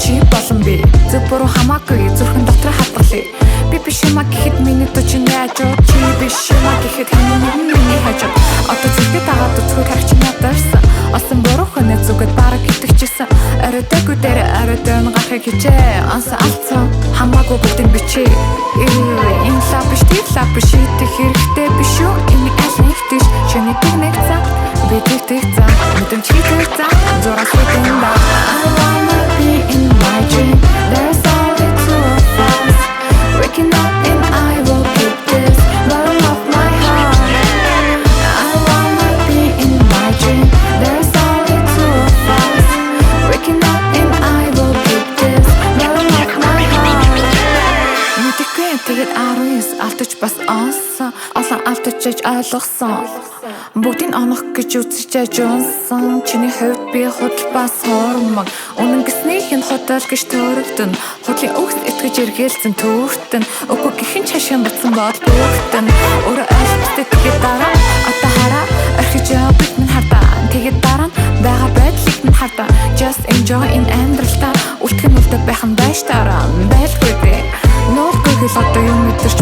чи болон би зөв буруу хамаагүй зүрхэн дотроо хадгалья би биш юмаа гэхэд миний чиний хажууд чи биш юмаа гэхэд миний хажууд одоо зүрхэд агаад үзэхүйг харагч надаарсан осон буруу хөнөө зүгэд бараг итгэжсэн оройдоггүй дээр оройдон гарахыг хичээ анса алцсан хамаагүй бүгдийг бичээ энэ лав биш тэр лав биш идэх хэрэгтэй биш үү энэ аль нэгтгэж чиний нэг цаг би тэгтэг цаа мэдэн чи тэгтэг цаа зураг хийх ба I wanna be in my dream there's only two of us waking up and I will keep this bottom of my heart I wanna be in my dream there's only two of us waking up and I will keep this bottom of my heart мэдээгүй тэгээд 19 алтаж бас онсон олон алтажж ойлгосон бүгдийг онох гэж үзэж ажуулсан чиний хувьд би худал бас хормог үнэн гэснийх нь худал гэж төрөгдөн худлын өгс итгэж эргэлзэн түүхтэн үгүй гэхэн чашаан батсан бол бүгтэн өөрөө айлттай тэгээд дараа одоо хараа орхиж явбит минь хардаа тэгээд дараа нь байгаа байдлыг минь хардаа just enjoy in амьдралдаа үлтгэн үлдээ байх нь байж дараа байлгүй би нуулгүй хэл одоо юм мэдэрч